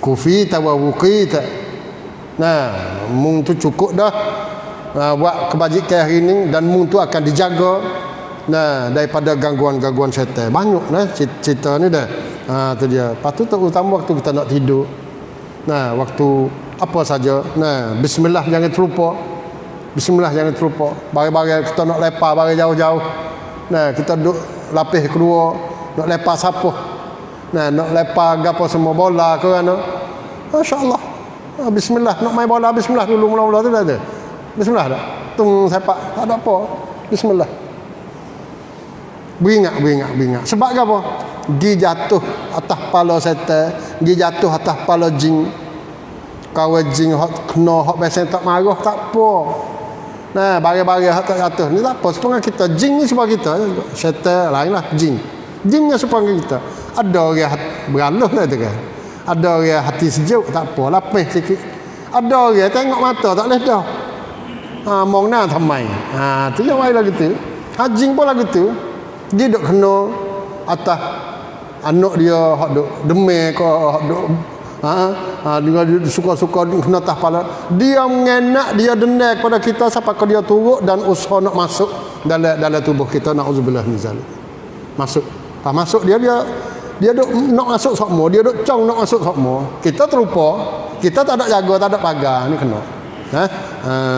Kufi tawawuqi tak. Nah, mung tu cukup dah. Buat kebajikan hari ni dan mung tu akan dijaga daripada gangguan-gangguan syaitan. Banyak cerita ni dah. Tu dia. Lepas tu terutama waktu kita nak tidur. Waktu apa saja. Bismillah jangan terlupa. Bismillah jangan terlupa. Barang-barang kita nak lepas barang jauh-jauh. Kita duduk lapis kedua, nak lepas sapuh. Nak lepas gapo semua bola ke mana. Masya-Allah. Bismillah nak main bola, bismillah dulu mula-mula tu dah ada. Bismillah dah. Tung sepak tak ada apa. Bismillah. Beringat. Sebab apa? Gi jatuh atas kepala setan, gi jatuh atas kepala jin. Kau jin hak kena hak biasa tak marah tak apa. Barang-barang hak tak jatuh ni tak apa. Sepengah kita jin ni sebab kita, setan lainlah jin. Jinnya sepengah kita. Ada orang beraluh lah tu kan. Ada orang hati sejuk tak apa, lapis sikit. Ada orang tengok mata tak boleh dah. Mong na thamai. Tu yang lain lagu tu. Jin pun lagu tu. Dia duk kena atas anak dia hak duk demam ke hak duk Dia suka-suka kena atas kepala. Dia mengenak, dia dendam kepada kita sampai ke dia turut dan usaha nak masuk dalam tubuh kita. Na'udzubillah min zalik. Masuk. Masuk dia duk nak masuk sokmo, dia duk cong nak masuk sokmo. Kita terlupa, kita tak ada jaga, tak ada pagar, ni kena.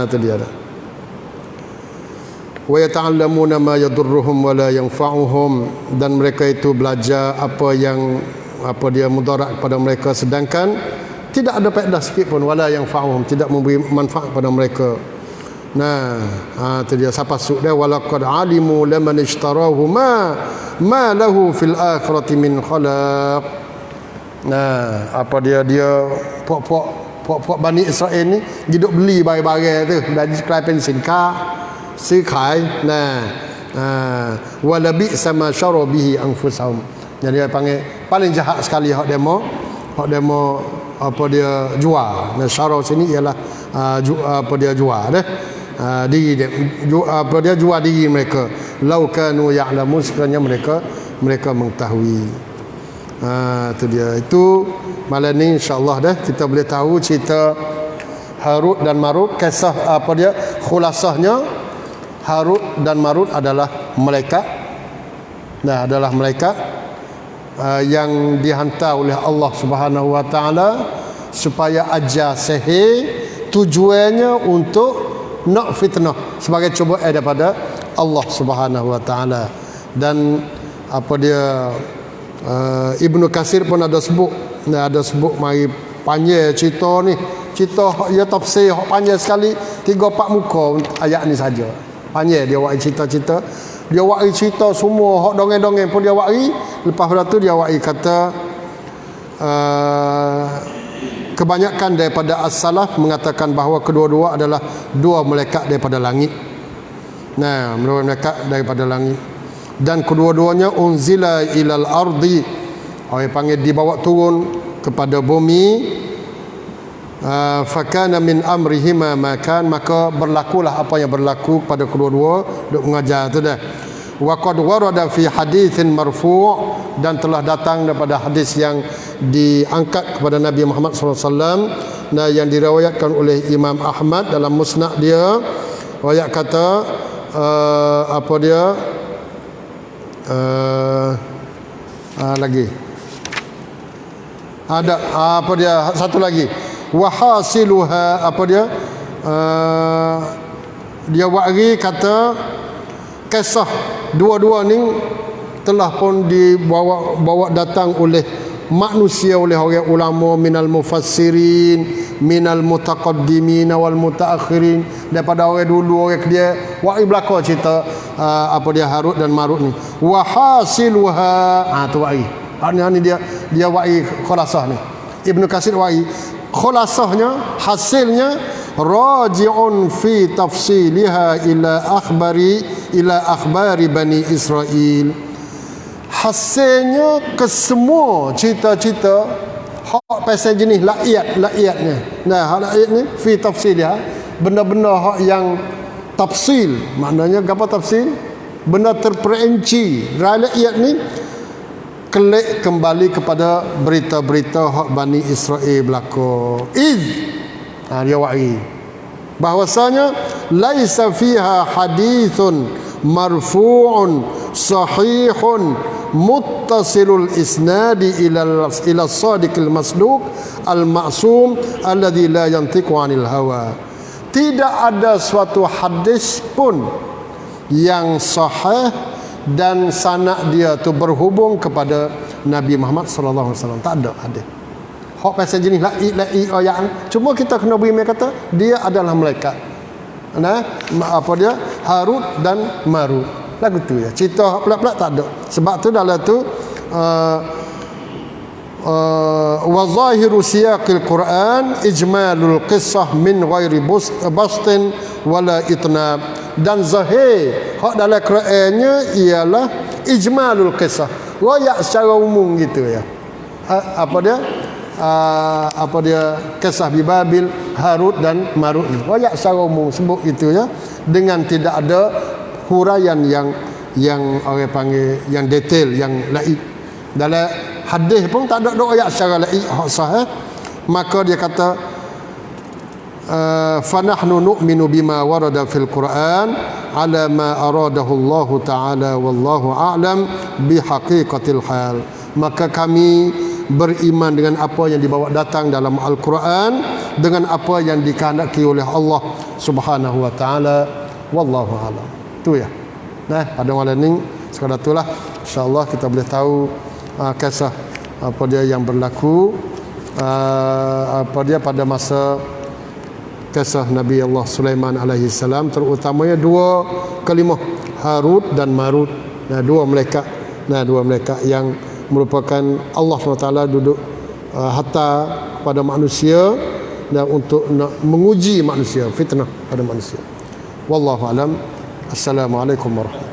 Itu dia dah. Wa yata'allamuna ma yadurruhum wa la yanfa'uhum, dan mereka itu belajar apa dia mudarat kepada mereka sedangkan tidak ada faedah sikit pun, wala yanfa'uhum, tidak memberi manfaat pada mereka. Itu dia siapa suk dia, walaqad alimu laman ishtarahu ma lahu fil akhirati min khalaq. Apa dia puak Bani Israel ni hidup beli barang-barang tu dari kelainan sinka ซื้อขายwala bi'sa ma syara bihi anfusahum. Jadi dia panggil paling jahat sekali hak demo apa dia jual. Syara sini ialah apa dia jual diri dia, apa dia jual diri mereka. Lau kanu ya'lamun, sekiranya mereka mengetahui. Itu dia. Itu malam ni insya-Allah dah kita boleh tahu cerita Harut dan Marut. Kisah apa dia khulasahnya, Harut dan Marut adalah malaikat. Adalah malaikat yang dihantar oleh Allah Subhanahu wa taala supaya ajar sihir, tujuannya untuk nak fitnah sebagai cubaan daripada Allah Subhanahu wa taala. Dan apa dia Ibnu Katsir pun ada sebut mari panjang cerita ni. Cerita ya tafsir hak panjang sekali, 3-4 muka ayat ni saja. Panjang dia wak cerita-cerita. Dia wak cerita semua hak dongeng-dongeng pun dia wak. Lepas tu dia wak kata kebanyakan daripada as-salaf mengatakan bahawa kedua-dua adalah dua malaikat daripada langit. Malaikat daripada langit. Dan kedua-duanya unzila ilal ardi, orang panggil dibawa turun kepada bumi. Fakana min amrihima makan, maka berlakulah apa yang berlaku pada kedua-dua duk mengajar tu dah. Wa qad warada fi haditsin marfu', dan telah datang daripada hadis yang diangkat kepada Nabi Muhammad SAW, yang diriwayatkan oleh Imam Ahmad dalam musnad dia. Riwayat kata apa dia lagi ada apa dia satu lagi, wahasiluha, apa dia dia wari kata kisah dua-dua ni telah pun dibawa datang oleh manusia, oleh orang ulama minal mufassirin, minal mutaqaddimin wal mutaakhirin, daripada orang dulu, orang dia wari belaka cerita apa dia Harut dan Marut ni. Wahasiluha, tu wari ni dia wari khulasah ni. Ibnu Katsir wari khulasahnya, hasilnya raji'un fi tafsiliha ila akhbari Bani Israel. Hasilnya ke semua cerita-cerita hak pasal jenis laiyatnya. Hak laiyat ni fi tafsiliha, benda-benda hak yang tafsil, maknanya apa tafsil? Benda terperinci. Laiyat ni kelik kembali kepada berita-berita hak Bani Israel berlaku. Dia wahai bahwasanya laisa fiha hadithun marfu'un sahihun muttasilul isnadi ila as-sadiqil masduq al-ma'sum alladhi la yantiqu 'anil hawa. Tidak ada suatu hadis pun yang sahih dan sanad dia tu berhubung kepada Nabi Muhammad sallallahu alaihi wasallam. Tak ada hadis. Hak pasal jenis la'i ayat, cuma kita kena beri mereka kata dia adalah malaikat. Apa dia Harut dan Marut. Lagu tu ya. Cerita pelak-pelak tak ada. Sebab tu dalam tu wa zahiru siyaqil Quran ijmalul qissah min ghairi bastin wala itnab. Dan zahir hak dalam Qurannya ialah ijmalul qissah, royak secara umum gitu ya. Apa dia kisah Bibabil, Harut dan Marut ni royak secara umum sebut gitu ya, dengan tidak ada huraian yang orang panggil yang detail, yang laik. Dalam hadis pun tak ada royak secara laik hak sahih. maka dia kata fanahnu nu'minu bima warada fil Quran ala ma aradahu Allah taala wallahu a'lam bihaqiqatil hal. Maka kami beriman dengan apa yang dibawa datang dalam Al-Quran, dengan apa yang dikehendaki oleh Allah Subhanahu wa taala, wallahu a'lam. Tu ya. Nah, pada malam ni sekadar itulah, insya-Allah kita boleh tahu kisah apa dia yang berlaku apa dia pada masa kisah Nabi Allah Sulaiman alaihi salam, terutamanya dua kalimah Harut dan Marut. Nah, dua malaikat yang merupakan Allah SWT duduk hatta pada manusia dan untuk nak menguji manusia, fitnah pada manusia. Wallahu alam. Assalamualaikum warahmatullahi wabarakatuh.